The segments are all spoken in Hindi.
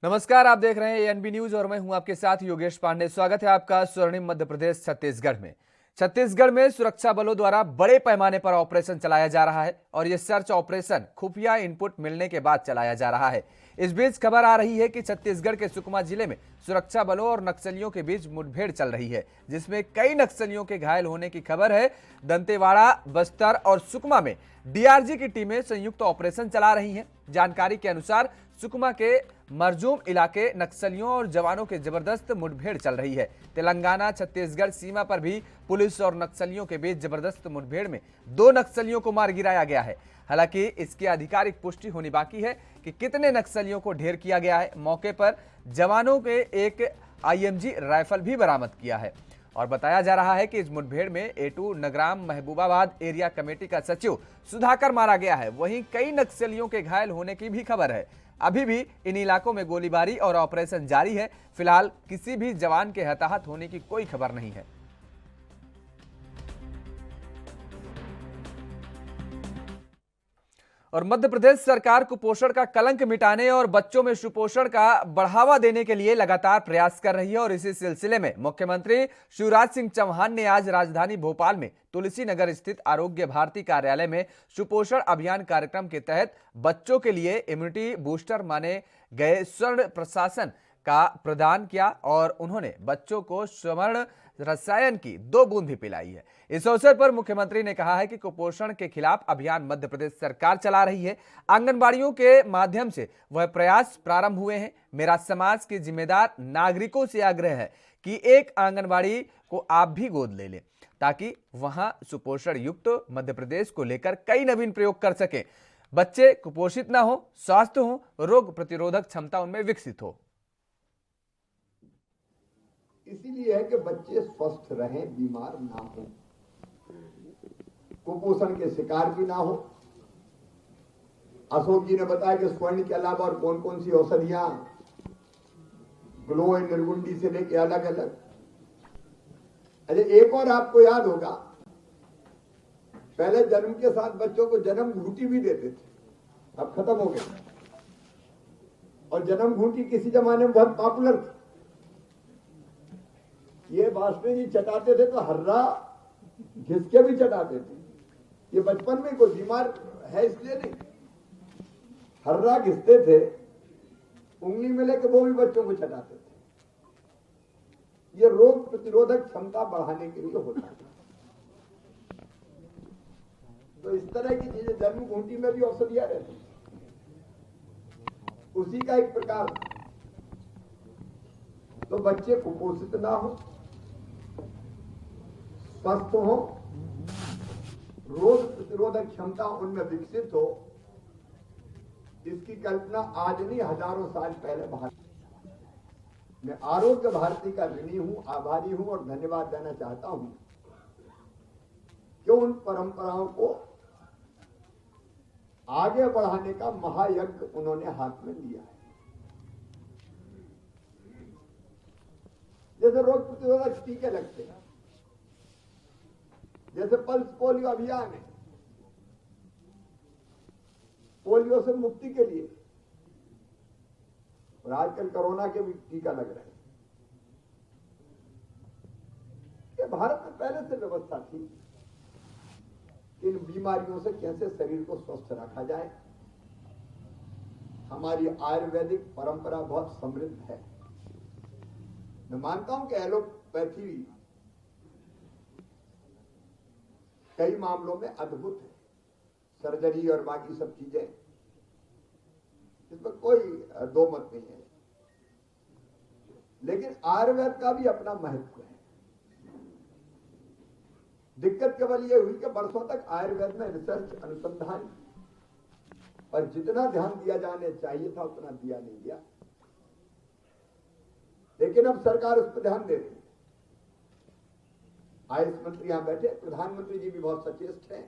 नमस्कार, आप देख रहे हैं एएनबी न्यूज और मैं हूं आपके साथ योगेश पांडे। स्वागत है आपका स्वर्णिम मध्य प्रदेश छत्तीसगढ़ में। छत्तीसगढ़ में सुरक्षा बलों द्वारा बड़े पैमाने पर ऑपरेशन चलाया जा रहा है और यह सर्च ऑपरेशन खुफिया इनपुट मिलने के बाद चलाया जा रहा है। इस बीच खबर आ रही है कि छत्तीसगढ़ के सुकमा जिले में सुरक्षा बलों और नक्सलियों के बीच मुठभेड़ चल रही है, जिसमें कई नक्सलियों के घायल होने की खबर है। दंतेवाड़ा, बस्तर और सुकमा में डीआरजी की टीमें संयुक्त ऑपरेशन चला रही हैं। जानकारी के अनुसार सुकमा के मरजूम इलाके नक्सलियों और जवानों के जबरदस्त मुठभेड़ चल रही है। तेलंगाना छत्तीसगढ़ सीमा पर भी पुलिस और नक्सलियों के बीच जबरदस्त मुठभेड़ में 2 नक्सलियों को मार गिराया गया है। हालांकि इसकी आधिकारिक पुष्टि होनी बाकी है कि कितने नक्सलियों को ढेर किया गया है। मौके पर जवानों के एक आईएमजी राइफल भी बरामद किया है और बताया जा रहा है कि इस मुठभेड़ में एटू नगराम महबूबाबाद एरिया कमेटी का सचिव सुधाकर मारा गया है। वहीं कई नक्सलियों के घायल होने की भी खबर है। अभी भी इन इलाकों में गोलीबारी और ऑपरेशन जारी है। फिलहाल किसी भी जवान के हताहत होने की कोई खबर नहीं है। और मध्य प्रदेश सरकार कुपोषण का कलंक मिटाने और बच्चों में सुपोषण का बढ़ावा देने के लिए लगातार प्रयास कर रही है और इसी सिलसिले में मुख्यमंत्री शिवराज सिंह चौहान ने आज राजधानी भोपाल में तुलसी नगर स्थित आरोग्य भारती कार्यालय में सुपोषण अभियान कार्यक्रम के तहत बच्चों के लिए इम्यूनिटी बूस्टर माने गए स्वर्ण प्रशासन का प्रदान किया और उन्होंने बच्चों को स्वर्ण रसायन की 2 बूंद भी पिलाई है। इस अवसर पर मुख्यमंत्री ने कहा है कि कुपोषण के खिलाफ अभियान मध्य प्रदेश सरकार चला रही है। आंगनबाड़ियों के माध्यम से वह प्रयास प्रारंभ हुए हैं। मेरा समाज के जिम्मेदार नागरिकों से आग्रह है कि एक आंगनबाड़ी को आप भी गोद ले लें ताकि वहां सुपोषण युक्त मध्य प्रदेश को लेकर कई नवीन प्रयोग कर सके। बच्चे कुपोषित ना हो, स्वस्थ हो, रोग प्रतिरोधक क्षमता उनमें विकसित हो। इसीलिए है कि बच्चे स्वस्थ रहें, बीमार ना हो, कुपोषण के शिकार भी ना हो। अशोक जी ने बताया कि स्वर्ण के अलावा और कौन कौन सी औषधियां ग्लो एंड निर्गुंडी से लेके अलग अलग। अरे एक और आपको याद होगा, पहले जन्म के साथ बच्चों को जन्म घूंटी भी देते थे, अब खत्म हो गए। और जन्म घूंटी किसी जमाने में बहुत पॉपुलर थी। ये वाजपेयी जी चटाते थे तो हर्रा घिसके भी चटाते थे। ये बचपन में कोई बीमार है इसलिए नहीं, हर्रा घिसते थे, उंगली में लेके वो भी बच्चों को चटाते थे। ये रोग प्रतिरोधक क्षमता बढ़ाने के लिए होता है। तो इस तरह की चीजें जन्म घूंटी में भी औषधियां रहती, उसी का एक प्रकार। तो बच्चे कुपोषित ना हो, स्वस्थ हो, रोग प्रतिरोधक क्षमता उनमें विकसित हो, इसकी कल्पना आज नहीं हजारों साल पहले भारत। मैं आरोग्य भारती का ऋणी हूं, आभारी हूं और धन्यवाद देना चाहता हूं कि उन परंपराओं को आगे बढ़ाने का महायज्ञ उन्होंने हाथ में लिया है। जैसे रोग प्रतिरोधक टीके लगते हैं, जैसे पल्स पोलियो अभियान है, पोलियो से मुक्ति के लिए, और आजकल कोरोना के भी टीका लग रहे हैं। ये भारत में पहले से व्यवस्था थी, इन बीमारियों से कैसे शरीर को स्वस्थ रखा जाए। हमारी आयुर्वेदिक परंपरा बहुत समृद्ध है। मैं मानता हूं कि एलोपैथी कई मामलों में अद्भुत है, सर्जरी और बाकी सब चीजें, इसमें कोई दो मत नहीं है। लेकिन आयुर्वेद का भी अपना महत्व है। दिक्कत केवल ये हुई कि वर्षों तक आयुर्वेद में रिसर्च, अनुसंधान और जितना ध्यान दिया जाने चाहिए था उतना दिया नहीं गया। लेकिन अब सरकार उस पर ध्यान दे रही है। आयुष मंत्री यहां बैठे, प्रधानमंत्री जी भी बहुत सचेत हैं।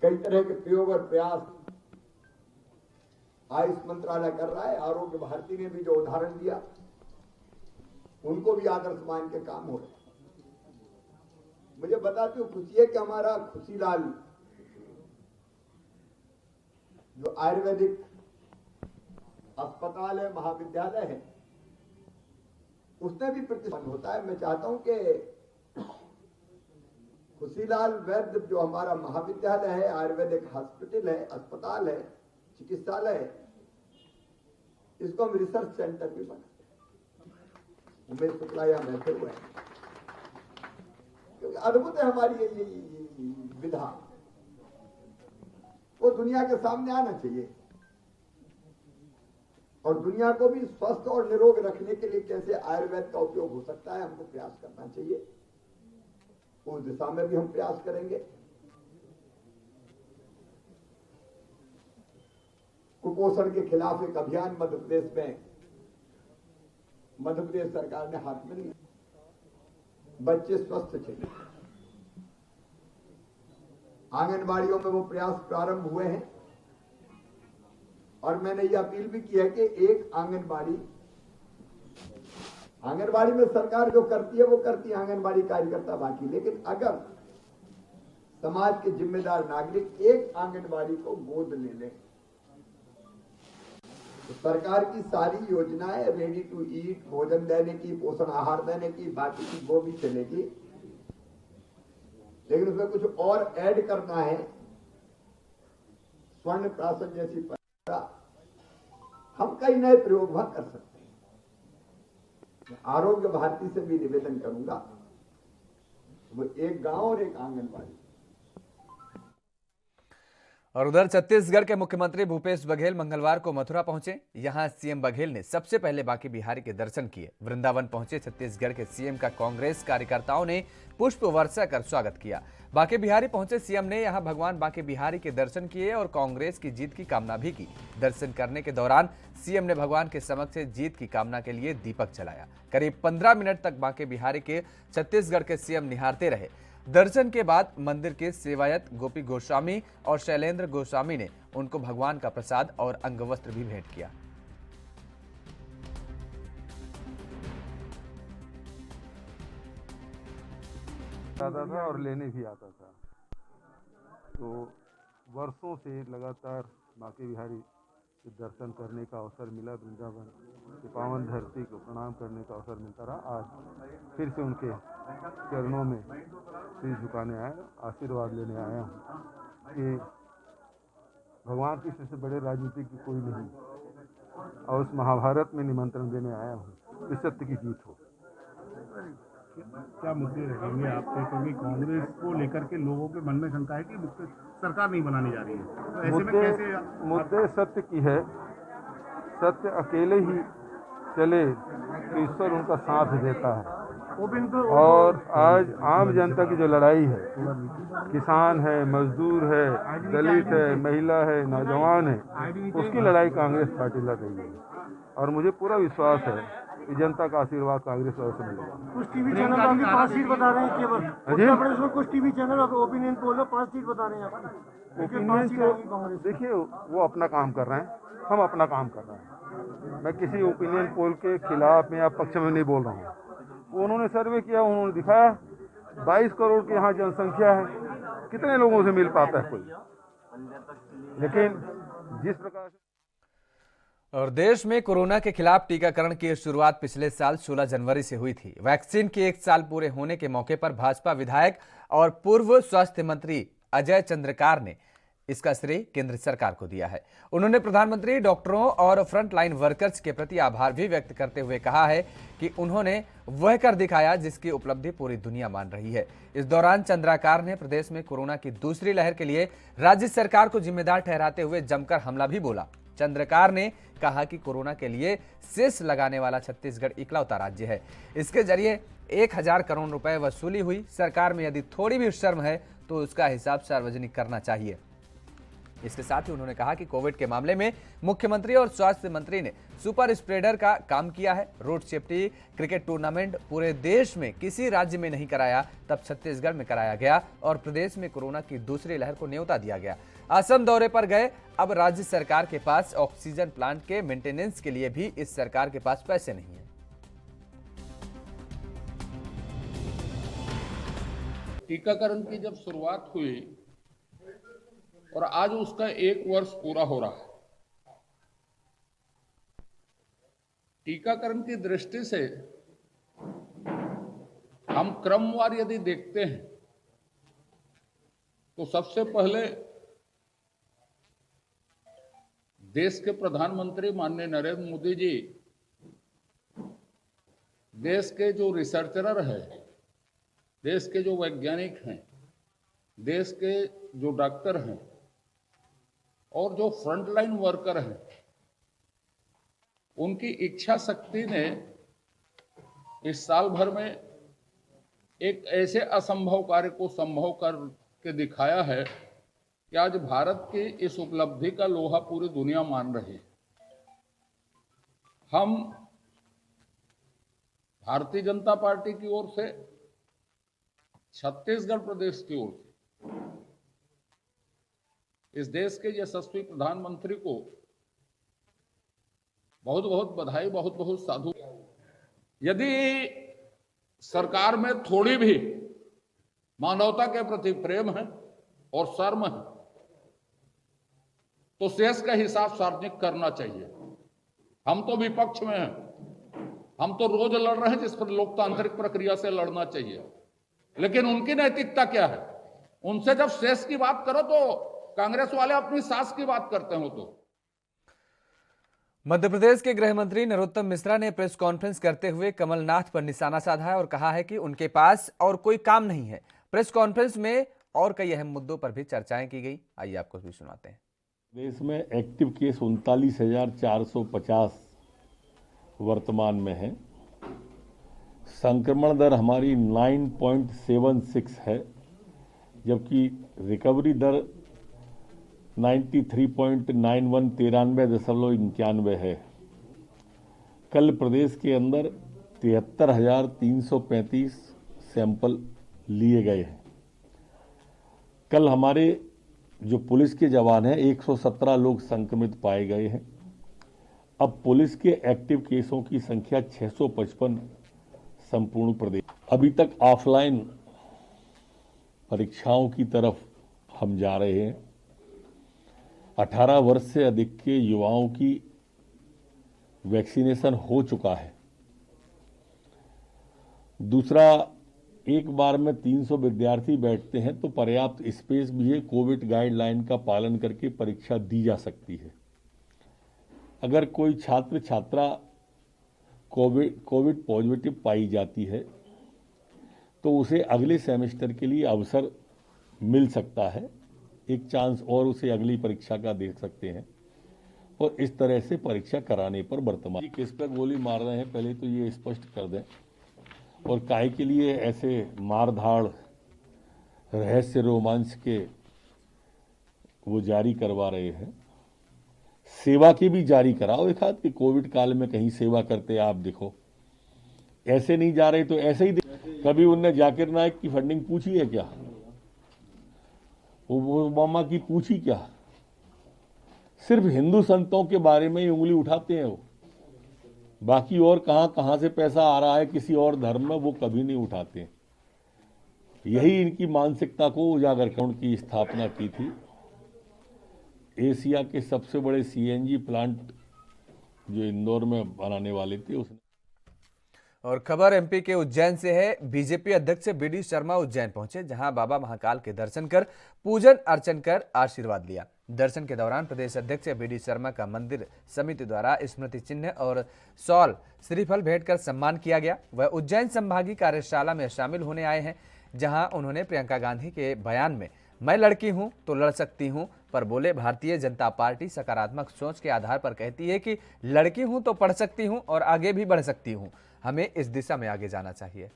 कई तरह के प्रयोग और प्रयास आयुष मंत्रालय कर रहा है। आरोग्य भारती ने भी जो उदाहरण दिया, उनको भी आदर्श मान के काम हो रहे। मुझे बताते हो खुशी है कि हमारा खुशीलाल जो आयुर्वेदिक अस्पताल है, महाविद्यालय है, उसने भी प्रतिबंध होता है। मैं चाहता हूं कि खुशीलाल वैद्य जो हमारा महाविद्यालय है, आयुर्वेदिक हॉस्पिटल है, अस्पताल है, चिकित्सालय है, इसको हम रिसर्च सेंटर भी बनाते हैं। उमेश शुक्ला यहां बैठे हुए हैं, क्योंकि अद्भुत है हमारी ये विधा, वो दुनिया के सामने आना चाहिए। और दुनिया को भी स्वस्थ और निरोग रखने के लिए कैसे आयुर्वेद का उपयोग हो सकता है, हमको प्रयास करना चाहिए। उस दिशा में भी हम प्रयास करेंगे। कुपोषण के खिलाफ एक अभियान मध्य प्रदेश सरकार ने हाथ में लिया। बच्चे स्वस्थ चाहिए। आंगनबाड़ियों में वो प्रयास प्रारंभ हुए हैं और मैंने ये अपील भी की है कि एक आंगनबाड़ी में सरकार जो करती है वो करती है, आंगनबाड़ी कार्यकर्ता बाकी। लेकिन अगर समाज के जिम्मेदार नागरिक एक आंगनबाड़ी को गोद ले लें तो सरकार की सारी योजनाएं रेडी टू ईट, भोजन देने की, पोषण आहार देने की, बाकी की वो भी चलेगी। लेकिन उसमें कुछ और ऐड करना है। स्वर्ण प्राशन जैसी परंपरा हम कई नए प्रयोग वहां कर सकते हैं। मैं आरोग्य भारती से भी निवेदन करूंगा, वो एक गांव और एक आंगनबाड़ी। और उधर छत्तीसगढ़ के मुख्यमंत्री भूपेश बघेल मंगलवार को मथुरा पहुंचे। यहां सीएम बघेल ने सबसे पहले बांके बिहारी के दर्शन किए। वृंदावन पहुंचे छत्तीसगढ़ के सीएम का कांग्रेस कार्यकर्ताओं ने पुष्प वर्षा कर स्वागत किया। बांके बिहारी पहुंचे सीएम ने यहां भगवान बांके बिहारी के दर्शन किए और कांग्रेस की जीत की कामना भी की। दर्शन करने के दौरान सीएम ने भगवान के समक्ष जीत की कामना के लिए दीपक जलाया। करीब 15 मिनट तक बांके बिहारी के छत्तीसगढ़ के सीएम निहारते रहे। दर्शन के बाद मंदिर के सेवायत गोपी गोस्वामी और शैलेंद्र गोस्वामी ने उनको भगवान का प्रसाद और अंगवस्त्र भी भेंट किया। आता था और लेने भी आता था। तो वर्षों से लगातार बांके बिहारी के दर्शन करने का अवसर मिला। वृंदावन की पावन धरती को प्रणाम करने का अवसर मिलता रहा। आज फिर से उनके चरणों में सिर झुकाने आया, आशीर्वाद लेने आया हूँ कि भगवान कृष्ण से बड़े राजनीतिक कोई नहीं, और उस महाभारत में निमंत्रण देने आया हूँ कि सत्य की जीत हो। क्या मुद्दे रहेंगे आपके, क्योंकि कांग्रेस को लेकर के लोगों के मन में शंका है कि सरकार नहीं बनानी जा रही है, तो ऐसे में कैसे मुद्दे सत्य की है। सत्य अकेले ही चले तो ईश्वर उनका साथ देता है। और आज आम जनता की जो लड़ाई है, किसान है, मजदूर है, दलित है, महिला है, नौजवान है, उसकी लड़ाई कांग्रेस पार्टी लड़ रही है। और मुझे पूरा विश्वास है कि जनता का आशीर्वाद कांग्रेस से मिलेगा। कुछ टीवी चैनल अभी 5 सीट बता रहे हैं केवल उत्तर प्रदेश में। कुछ टीवी चैनल ओपिनियन पोल में 5 सीट बता रहे हैं आपकी। ओपिनियन देखिए, वो अपना काम कर रहे हैं, हम अपना काम कर रहे हैं। मैं किसी ओपिनियन पोल के खिलाफ में या पक्ष में नहीं बोल रहा हूँ। उन्होंने सर्वे किया, उन्होंने दिखाया 22 करोड़ की यहाँ जनसंख्या है, कितने लोगों से मिल पाता है कोई। लेकिन जिस प्रकार से और देश में कोरोना के खिलाफ टीकाकरण की शुरुआत पिछले साल 16 जनवरी से हुई थी। वैक्सीन के 1 साल पूरे होने के मौके पर भाजपा विधायक और पूर्व स्वास्थ्य मंत्री अजय चंद्रकार ने इसका श्रेय केंद्र सरकार को दिया है। उन्होंने प्रधानमंत्री, डॉक्टरों और फ्रंटलाइन वर्कर्स के प्रति आभार भी व्यक्त करते हुए कहा है कि उन्होंने वह कर दिखाया जिसकी उपलब्धि पूरी दुनिया मान रही है। इस दौरान चंद्राकार ने प्रदेश में कोरोना की दूसरी लहर के लिए राज्य सरकार को जिम्मेदार ठहराते हुए जमकर हमला भी बोला। चंद्रकार ने कहा कि कोरोना के लिए सेस लगाने वाला छत्तीसगढ़ इकलौता राज्य है। इसके जरिए 1000 करोड़ रुपए वसूली हुई। सरकार में यदि थोड़ी भी शर्म है तो उसका हिसाब सार्वजनिक करना चाहिए। इसके साथ ही उन्होंने कहा कि कोविड के मामले में मुख्यमंत्री और स्वास्थ्य मंत्री ने सुपर स्प्रेडर का काम किया है। रोड सेफ्टी क्रिकेट टूर्नामेंट पूरे देश में किसी राज्य में नहीं कराया, तब छत्तीसगढ़ में कराया गया और प्रदेश में कोरोना की दूसरी लहर को न्योता दिया गया। असम दौरे पर गए। अब राज्य सरकार के पास ऑक्सीजन प्लांट के मेंटेनेंस के लिए भी इस सरकार के पास पैसे नहीं है। टीकाकरण की जब शुरुआत हुई और आज उसका 1 वर्ष पूरा हो रहा है, टीकाकरण की दृष्टि से हम क्रमवार यदि देखते हैं तो सबसे पहले देश के प्रधानमंत्री माननीय नरेंद्र मोदी जी देश के जो रिसर्चर हैं, देश के जो वैज्ञानिक हैं, देश के जो डॉक्टर हैं और जो फ्रंटलाइन वर्कर हैं, उनकी इच्छा शक्ति ने इस साल भर में एक ऐसे असंभव कार्य को संभव करके दिखाया है कि आज भारत की इस उपलब्धि का लोहा पूरी दुनिया मान रही है। हम भारतीय जनता पार्टी की ओर से, छत्तीसगढ़ प्रदेश की ओर से इस देश के यशस्वी प्रधानमंत्री को बहुत बहुत बधाई, बहुत बहुत साधु। यदि सरकार में थोड़ी भी मानवता के प्रति प्रेम है और शर्म है तो शेष का हिसाब सार्वजनिक करना चाहिए। हम तो विपक्ष में हैं, हम तो रोज लड़ रहे हैं जिस पर लोकतांत्रिक प्रक्रिया से लड़ना चाहिए, लेकिन उनकी नैतिकता क्या है? उनसे जब शेष की बात करो तो कांग्रेस वाले अपनी सास की बात करते हो। तो मध्य प्रदेश के गृह मंत्री नरोत्तम मिश्रा ने प्रेस कॉन्फ्रेंस करते हुए कमलनाथ पर निशाना साधा है और कहा है कि उनके पास और कोई काम नहीं है। प्रेस कॉन्फ्रेंस में और कई अहम मुद्दों पर भी चर्चाएं की गई। आइए आपको भी सुनाते हैं। देश में एक्टिव केस 39,450 वर्तमान में है। संक्रमण दर हमारी 9.76 है, जबकि रिकवरी दर 93.91 93.91 है। कल प्रदेश के अंदर 73,335 सैंपल लिए गए हैं। कल हमारे जो पुलिस के जवान हैं 117 लोग संक्रमित पाए गए हैं। अब पुलिस के एक्टिव केसों की संख्या 655 संपूर्ण प्रदेश। अभी तक ऑफलाइन परीक्षाओं की तरफ हम जा रहे हैं। 18 वर्ष से अधिक के युवाओं की वैक्सीनेशन हो चुका है। दूसरा, एक बार में 300 विद्यार्थी बैठते हैं तो पर्याप्त स्पेस भी है। कोविड गाइडलाइन का पालन करके परीक्षा दी जा सकती है। अगर कोई छात्र छात्रा कोविड पॉजिटिव पाई जाती है तो उसे अगले सेमेस्टर के लिए अवसर मिल सकता है, एक चांस और उसे अगली परीक्षा का दे सकते हैं और इस तरह से परीक्षा कराने पर वर्तमान किस पर गोली मार रहे हैं पहले तो ये स्पष्ट कर दें, और काहे के लिए ऐसे मारधाड़ रहस्य रोमांच के वो जारी करवा रहे हैं। सेवा की भी जारी कराओ एक हाथ कि कोविड काल में कहीं सेवा करते आप दिखो। ऐसे नहीं जा रहे तो ऐसे ही कभी उनने जाकिर नाइक की फंडिंग पूछी है क्या? ओबामा की पूछी क्या? सिर्फ हिंदू संतों के बारे में ही उंगली उठाते हैं वो, बाकी और कहां से पैसा आ रहा है किसी और धर्म में वो कभी नहीं उठाते। यही इनकी मानसिकता को उजागर कर उनकी स्थापना की थी। एशिया के सबसे बड़े सीएनजी प्लांट जो इंदौर में बनाने वाले थे उसने। और खबर एमपी के उज्जैन से है। बीजेपी अध्यक्ष बीडी शर्मा उज्जैन पहुंचे, जहां बाबा महाकाल के दर्शन कर पूजन अर्चन कर आशीर्वाद लिया। दर्शन के दौरान प्रदेश अध्यक्ष बीडी शर्मा का मंदिर समिति द्वारा स्मृति चिन्ह और शॉल श्रीफल भेंट कर सम्मान किया गया। वह उज्जैन संभागीय कार्यशाला में शामिल होने आए हैं, जहां उन्होंने प्रियंका गांधी के बयान में मैं लड़की हूं तो लड़ सकती हूं पर बोले भारतीय जनता पार्टी सकारात्मक सोच के आधार पर कहती है कि लड़की हूं तो पढ़ सकती हूं और आगे भी बढ़ सकती हूं। हमें इस दिशा में आगे जाना चाहिए।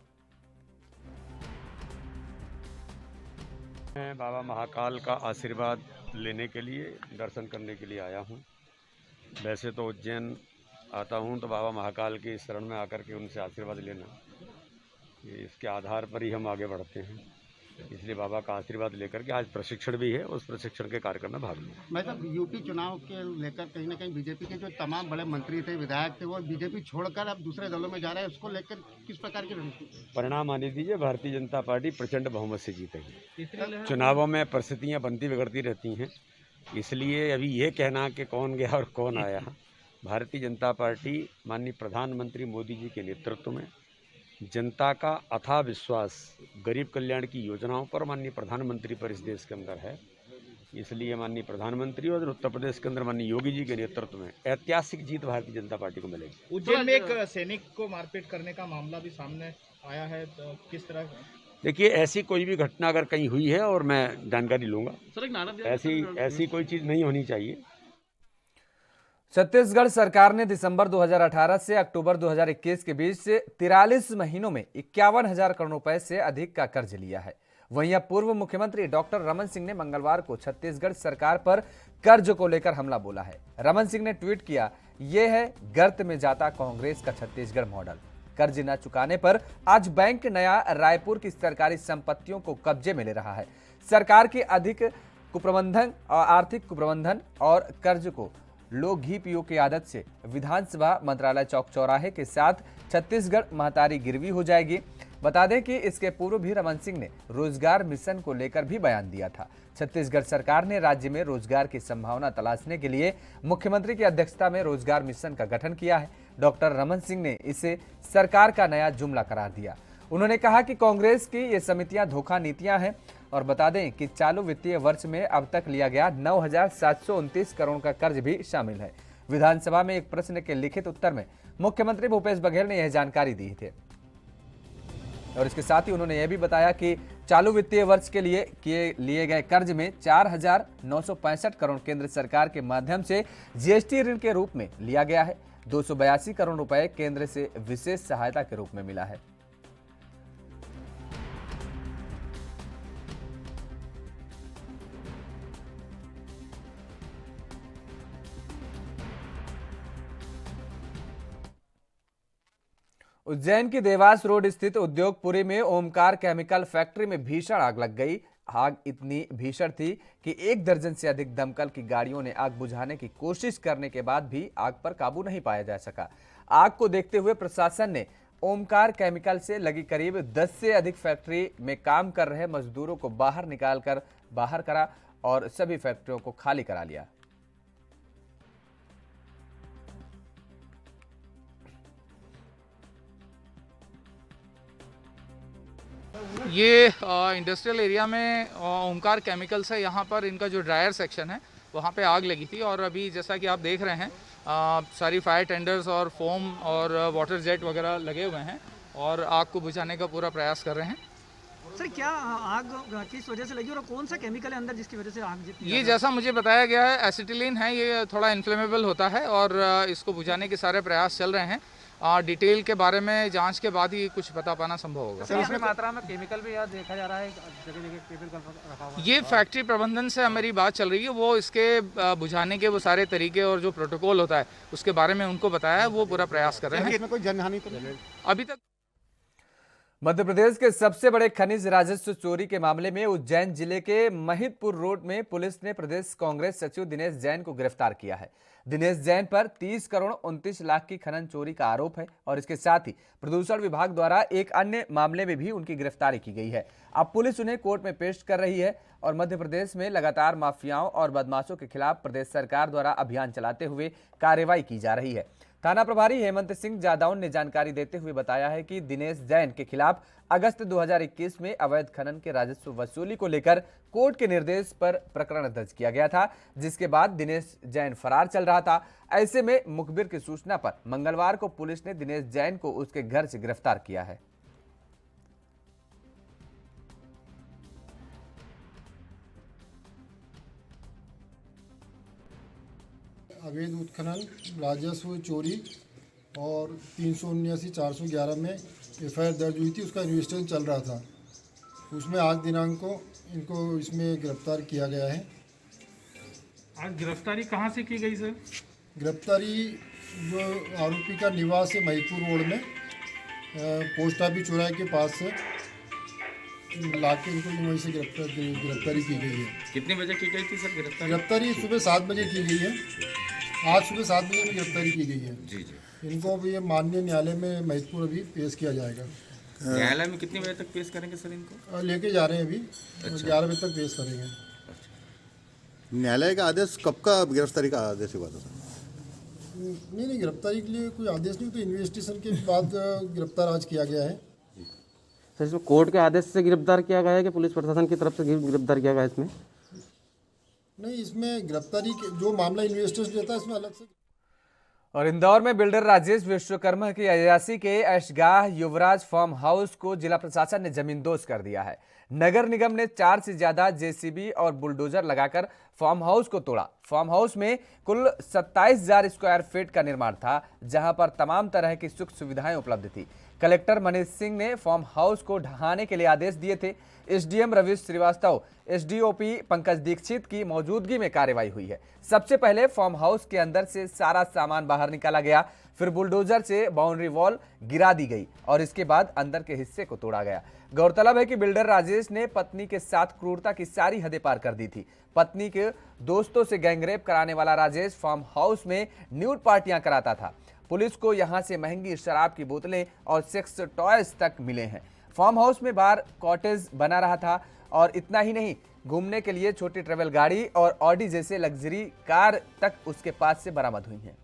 मैं बाबा महाकाल का आशीर्वाद लेने के लिए, दर्शन करने के लिए आया हूं। वैसे तो उज्जैन आता हूं तो बाबा महाकाल की शरण में आकर के उनसे आशीर्वाद लेना, इसके आधार पर ही हम आगे बढ़ते हैं। इसलिए बाबा का आशीर्वाद लेकर के आज प्रशिक्षण भी है, उस प्रशिक्षण के कार्यक्रम में भाग लिया। मतलब यूपी चुनाव के लेकर कहीं ना कहीं बीजेपी के जो तमाम बड़े मंत्री थे, विधायक थे, वो बीजेपी छोड़कर अब दूसरे दलों में जा रहे हैं, उसको लेकर किस प्रकार की रणनीति? परिणाम आने दीजिए, भारतीय जनता पार्टी प्रचंड बहुमत से जीतेगी। चुनावों में परिस्थितियां बनती बिगड़ती रहती हैं, इसलिए अभी ये कहना कि कौन गया और कौन आया भारतीय जनता पार्टी माननीय प्रधानमंत्री मोदी जी के नेतृत्व में जनता का अथाह विश्वास गरीब कल्याण की योजनाओं पर माननीय प्रधानमंत्री पर इस देश के अंदर है। इसलिए माननीय प्रधानमंत्री और उत्तर प्रदेश के अंदर माननीय योगी जी के नेतृत्व में ऐतिहासिक जीत भारतीय जनता पार्टी को मिलेगी। उज्जैन में एक सैनिक को मारपीट करने का मामला भी सामने आया है, तो किस तरह? देखिए, ऐसी कोई भी घटना अगर कहीं हुई है और मैं जानकारी लूंगा, ऐसी कोई चीज नहीं होनी चाहिए। छत्तीसगढ़ सरकार ने दिसंबर 2018 से अक्टूबर 2021 के बीच 43 महीनों में 51,000 करोड़ रुपए से अधिक का कर्ज लिया है। वहीं अब पूर्व मुख्यमंत्री डॉक्टर रमन सिंह ने मंगलवार को छत्तीसगढ़ सरकार पर कर्ज को लेकर हमला बोला है। रमन सिंह ने ट्वीट किया, यह है गर्त में जाता कांग्रेस का छत्तीसगढ़ मॉडल। कर्ज न चुकाने पर आज बैंक नया रायपुर की सरकारी संपत्तियों को कब्जे में ले रहा है। सरकार के अधिक कुप्रबंधन और आर्थिक कुप्रबंधन और कर्ज को लोग घी पियो की आदत से विधानसभा मंत्रालय चौक चौराहे के साथ छत्तीसगढ़ महतारी गिरवी हो जाएगी। बता दें कि इसके पूर्व भी रमन सिंह ने रोजगार मिशन को लेकर भी बयान दिया था। छत्तीसगढ़ सरकार ने राज्य में रोजगार की संभावना तलाशने के लिए मुख्यमंत्री की अध्यक्षता में रोजगार मिशन का गठन किया है। डॉक्टर रमन सिंह ने इसे सरकार का नया जुमला करार दिया। उन्होंने कहा कि कांग्रेस की ये समितियां धोखा नीतियां हैं और बता दें कि चालू वित्तीय वर्ष में अब तक लिया गया 9,729 करोड़ का कर्ज भी शामिल है। विधानसभा में एक प्रश्न के लिखित उत्तर में मुख्यमंत्री भूपेश बघेल ने यह जानकारी दी थी और इसके साथ ही उन्होंने यह भी बताया कि चालू वित्तीय वर्ष के लिए गए कर्ज में 4,965 करोड़ केंद्र सरकार के माध्यम से जीएसटी ऋण के रूप में लिया गया है। 282 करोड़ रुपए केंद्र से विशेष सहायता के रूप में मिला है। उज्जैन की देवास रोड स्थित उद्योगपुरी में ओमकार केमिकल फैक्ट्री में भीषण आग लग गई। आग इतनी भीषण थी कि 1 दर्जन से अधिक दमकल की गाड़ियों ने आग बुझाने की कोशिश करने के बाद भी आग पर काबू नहीं पाया जा सका। आग को देखते हुए प्रशासन ने ओमकार केमिकल से लगी करीब 10 से अधिक फैक्ट्री में काम कर रहे मजदूरों को बाहर करा और सभी फैक्ट्रियों को खाली करा लिया। ये इंडस्ट्रियल एरिया में ओमकार केमिकल्स है। यहाँ पर इनका जो ड्रायर सेक्शन है वहाँ पे आग लगी थी और अभी जैसा कि आप देख रहे हैं सारी फायर टेंडर्स और फोम और वाटर जेट वगैरह लगे हुए हैं और आग को बुझाने का पूरा प्रयास कर रहे हैं। सर, क्या आग किस वजह से लगी और कौन सा केमिकल है अंदर जिसकी वजह से आग? ये जैसा मुझे बताया गया है एसिटिलीन है, ये थोड़ा इन्फ्लेमेबल होता है और इसको बुझाने के सारे प्रयास चल रहे हैं। डिटेल के बारे में जांच के बाद ही कुछ बता पाना संभव होगा। सर, इसमें मात्रा में केमिकल भी यहाँ देखा जा रहा है, जगह-जगह केमिकल रखा हुआ है। ये फैक्ट्री प्रबंधन से हमारी बात चल रही है, वो इसके बुझाने के वो सारे तरीके और जो प्रोटोकॉल होता है उसके बारे में उनको बताया है, वो पूरा प्रयास कर रहे हैं। इसमें कोई जनहानि तो नहीं? अभी तक मध्य प्रदेश के सबसे बड़े खनिज राजस्व चोरी के मामले में उज्जैन जिले के महिदपुर रोड में पुलिस ने प्रदेश कांग्रेस सचिव दिनेश जैन को गिरफ्तार किया है। दिनेश जैन पर 30 करोड़ 29 लाख की खनन चोरी का आरोप है और इसके साथ ही प्रदूषण विभाग द्वारा एक अन्य मामले में भी उनकी गिरफ्तारी की गई है। अब पुलिस उन्हें कोर्ट में पेश कर रही है और मध्य प्रदेश में लगातार माफियाओं और बदमाशों के खिलाफ प्रदेश सरकार द्वारा अभियान चलाते हुए कार्रवाई की जा रही है। थाना प्रभारी हेमंत सिंह जादौन ने जानकारी देते हुए बताया है कि दिनेश जैन के खिलाफ अगस्त 2021 में अवैध खनन के राजस्व वसूली को लेकर कोर्ट के निर्देश पर प्रकरण दर्ज किया गया था, जिसके बाद दिनेश जैन फरार चल रहा था। ऐसे में मुखबिर की सूचना पर मंगलवार को पुलिस ने दिनेश जैन को उसके घर से गिरफ्तार किया है। अवैध उत्खनन, राजस्व चोरी और 379-411 में एफआईआर दर्ज हुई थी, उसका इन्वेस्टिगेशन चल रहा था। उसमें आज दिनांक को इनको इसमें गिरफ्तार किया गया है। आज गिरफ्तारी कहाँ से की गई सर? गिरफ्तारी जो आरोपी का निवास है महिदपुर रोड में पोस्ट ऑफिस चौराहे के पास से लाके इनको वहीं से गिरफ्तारी की गई है। कितने बजे की गई थी सर गिरफ्तारी? गिरफ्तारी सुबह 7 बजे की गई है। आज सुबह 7 बजे में गिरफ्तारी की गई है। जी जी। इनको अभी माननीय न्यायालय में महिदपुर अभी पेश किया जाएगा। न्यायालय में कितने बजे तक पेश करेंगे सर इनको? लेके जा रहे हैं अभी। 11 बजे तक पेश करेंगे। न्यायालय का आदेश कब का गिरफ्तारी का आदेश हुआ था? नहीं, गिरफ्तारी के लिए कोई आदेश नहीं, तो इन्वेस्टिगेशन के बाद गिरफ्तार आज किया गया है। सर इसमें कोर्ट के आदेश से गिरफ्तार किया गया है कि पुलिस प्रशासन की तरफ से गिरफ्तार किया गया है इसमें? नहीं, इसमें गिरफ्तारी के जो मामला इन्वेस्टिगेशन रहता है इसमें अलग से। और इंदौर में बिल्डर राजेश विश्वकर्मा की अयासी के ऐशगाह युवराज फार्म हाउस को जिला प्रशासन ने जमींदोज कर दिया है। नगर निगम ने 4 से ज्यादा जेसीबी और बुलडोजर लगाकर फार्म हाउस को तोड़ा। फार्म हाउस में कुल 27,000 स्क्वायर फीट का निर्माण था, जहां पर तमाम तरह की सुख सुविधाएं उपलब्ध थी। कलेक्टर मनीष सिंह ने फार्म हाउस को ढहाने के लिए आदेश दिए थे। एसडीएम रवि श्रीवास्तव, एसडीओपी पंकज दीक्षित की मौजूदगी में कार्रवाई हुई है। सबसे पहले फार्म हाउस के अंदर से सारा सामान बाहर निकाला गया, फिर बुलडोजर से बाउंड्री वॉल गिरा दी गई और इसके बाद अंदर के हिस्से को तोड़ा गया। गौरतलब है कि बिल्डर राजेश ने पत्नी के साथ क्रूरता की सारी हदें पार कर दी थी। पत्नी के दोस्तों से गैंगरेप कराने वाला राजेश फार्म हाउस में न्यूड पार्टियां कराता था। पुलिस को यहां से महंगी शराब की बोतलें और सेक्स टॉयज तक मिले हैं। फार्म हाउस में बार कॉटेज बना रहा था और इतना ही नहीं, घूमने के लिए छोटी ट्रेवल गाड़ी और ऑडी जैसे लग्जरी कार तक उसके पास से बरामद हुई हैं।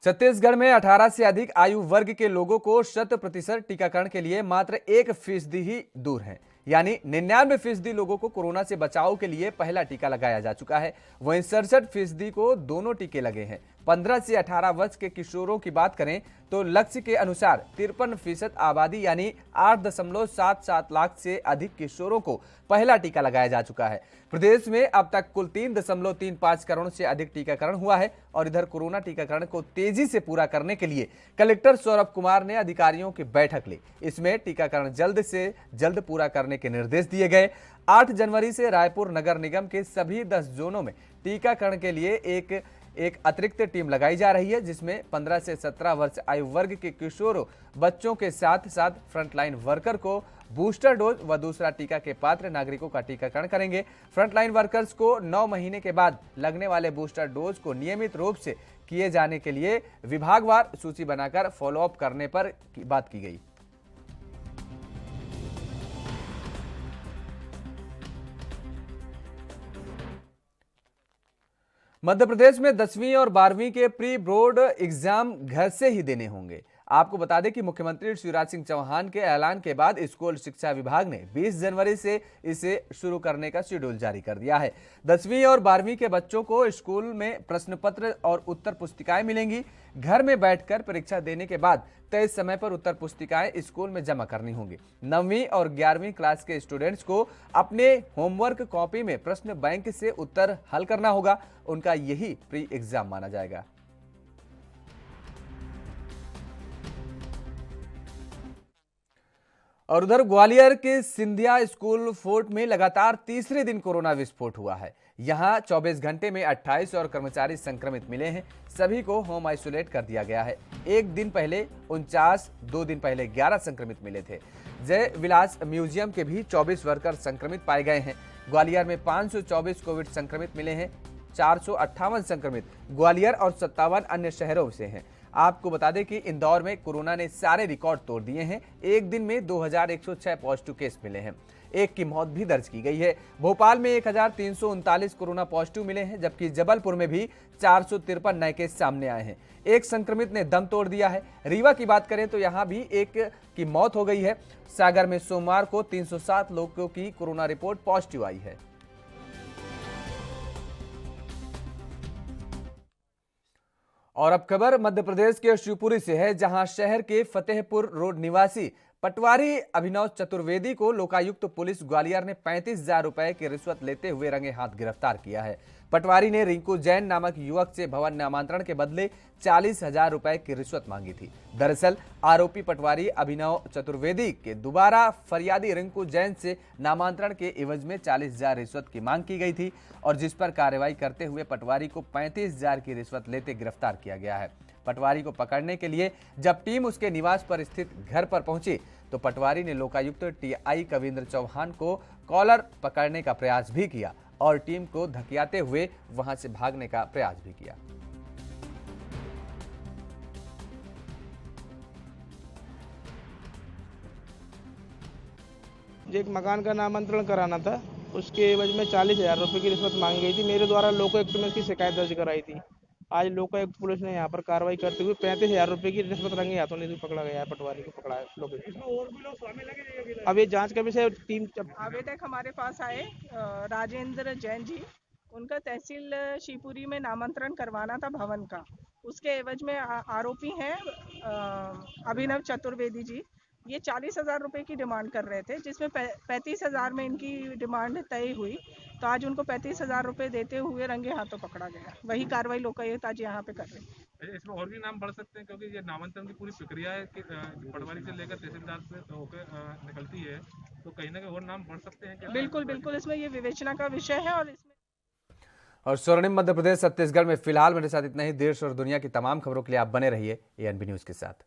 छत्तीसगढ़ में 18 से अधिक आयु वर्ग के लोगों को 100% टीकाकरण के लिए मात्र 1% ही दूर है, यानी 99% लोगों को कोरोना से बचाव के लिए पहला टीका लगाया जा चुका है। वहीं 67% को दोनों टीके लगे हैं। 15 से 18 वर्ष के किशोरों की बात करें तो लक्ष्य के अनुसार 53% आबादी यानी 8.77 लाख से अधिक किशोरों को पहला टीका लगाया जा चुका है। प्रदेश में अब तक कुल 3.35 करोड़ से अधिक टीकाकरण हुआ है। और इधर कोरोना टीकाकरण को तेजी से पूरा करने के लिए कलेक्टर सौरभ कुमार ने अधिकारियों की बैठक ली। इसमें टीकाकरण जल्द से जल्द पूरा करने के निर्देश दिए गए। 8 जनवरी से रायपुर नगर निगम के सभी 10 जोनों में टीकाकरण के लिए एक अतिरिक्त टीम लगाई जा रही है, जिसमें 15 से 17 वर्ष आयु वर्ग के किशोरों बच्चों के साथ साथ फ्रंटलाइन वर्कर को बूस्टर डोज व दूसरा टीका के पात्र नागरिकों का टीकाकरण करेंगे। फ्रंटलाइन वर्कर्स को 9 महीने के बाद लगने वाले बूस्टर डोज को नियमित रूप से किए जाने के लिए विभागवार सूची बनाकर फॉलोअप करने पर बात की गई। मध्य प्रदेश में 10वीं और 12वीं के प्री बोर्ड एग्जाम घर से ही देने होंगे। आपको बता दें कि मुख्यमंत्री शिवराज सिंह चौहान के ऐलान के बाद स्कूल शिक्षा विभाग ने 20 जनवरी से इसे शुरू करने का शेड्यूल जारी कर दिया है। 10वीं और 12वीं के बच्चों को स्कूल में प्रश्न पत्र और उत्तर पुस्तिकाएं मिलेंगी। घर में बैठकर परीक्षा देने के बाद तय समय पर उत्तर पुस्तिकाएं स्कूल में जमा करनी होंगी। 9वीं और 11वीं क्लास के स्टूडेंट्स को अपने होमवर्क कॉपी में प्रश्न बैंक से उत्तर हल करना होगा। उनका यही प्री एग्जाम माना जाएगा। और उधर ग्वालियर के सिंधिया स्कूल फोर्ट में लगातार तीसरे दिन कोरोना विस्फोट हुआ है। यहां 24 घंटे में 28 और कर्मचारी संक्रमित मिले हैं। सभी को होम आइसोलेट कर दिया गया है। एक दिन पहले 49, 2 दिन पहले 11 संक्रमित मिले थे। जय विलास म्यूजियम के भी 24 वर्कर संक्रमित पाए गए हैं। ग्वालियर में 524 कोविड संक्रमित मिले हैं। 458 संक्रमित ग्वालियर और 57 अन्य शहरों से हैं। आपको बता दें कि इंदौर में कोरोना ने सारे रिकॉर्ड तोड़ दिए हैं। एक दिन में 2106 पॉजिटिव केस मिले हैं। एक की मौत भी दर्ज की गई है। भोपाल में 1339 कोरोना पॉजिटिव मिले हैं, जबकि जबलपुर में भी 453 नए केस सामने आए हैं। एक संक्रमित ने दम तोड़ दिया है। रीवा की बात करें तो यहां भी एक की मौत हो गई है। सागर में सोमवार को 307 लोगों की कोरोना रिपोर्ट पॉजिटिव आई है। और अब खबर मध्य प्रदेश के शिवपुरी से है, जहां शहर के फतेहपुर रोड निवासी पटवारी अभिनव चतुर्वेदी को लोकायुक्त पुलिस ग्वालियर ने 35,000 रुपए की रिश्वत लेते हुए रंगे हाथ गिरफ्तार किया है। पटवारी ने रिंकू जैन नामक युवक से भवन नामांतरण के बदले 40,000 रुपए की रिश्वत मांगी थी। दरअसल आरोपी पटवारी अभिनव चतुर्वेदी के दोबारा फरियादी रिंकू जैन से नामांतरण के एवज में 40,000 रिश्वत की मांग की गई थी और जिस पर कार्रवाई करते हुए पटवारी को 35,000 की रिश्वत लेते गिरफ्तार किया गया है। पटवारी को पकड़ने के लिए जब टीम उसके निवास पर स्थित घर पर पहुंची तो पटवारी ने लोकायुक्त टीआई कविंद्र चौहान को कॉलर पकड़ने का प्रयास भी किया और टीम को धकियाते हुए वहां से भागने का प्रयास भी किया। एक मकान का नामांतरण कराना था उसके एवज में 40,000 रुपये की रिश्वत मांगी गई थी। मेरे द्वारा लोको एक्ट में इसकी शिकायत दर्ज कराई थी। आज लोको एक्ट पुलिस ने यहाँ पर कार्रवाई करते हुए 35,000 रुपये की रिश्वत रंगे हाथों ने पकड़ा गया है, पटवारी को पकड़ा है लोको एक्ट। अब ये जांच का विषय टीम। आवेदक हमारे पास आए राजेंद्र जैन जी, उनका तहसील शिवपुरी में नामांतरण करवाना था भवन का। उसके एवज में आरोपी हैं अभिनव चतुर्वेदी जी। ये 40,000 रुपये की डिमांड कर रहे थे, जिसमें 35,000 में इनकी डिमांड तय हुई। तो आज उनको 35,000 रुपये देते हुए रंगे हाथों पकड़ा गया। वही कार्रवाई लोकायुक्त आज यहाँ पे कर रही है। इसमें और भी नाम बढ़ सकते हैं, क्योंकि ये नामांतरण की पूरी प्रक्रिया है कि पटवारी से लेकर तहसीलदार से होकर निकलती है, तो कहीं ना कहीं और नाम बढ़ सकते हैं। बिल्कुल बिल्कुल, इसमें ये विवेचना का विषय है। और स्वर्णिम मध्य प्रदेश छत्तीसगढ़ में फिलहाल मेरे साथ इतना ही। देश और दुनिया की तमाम खबरों के लिए आप बने रहिए ANB न्यूज के साथ।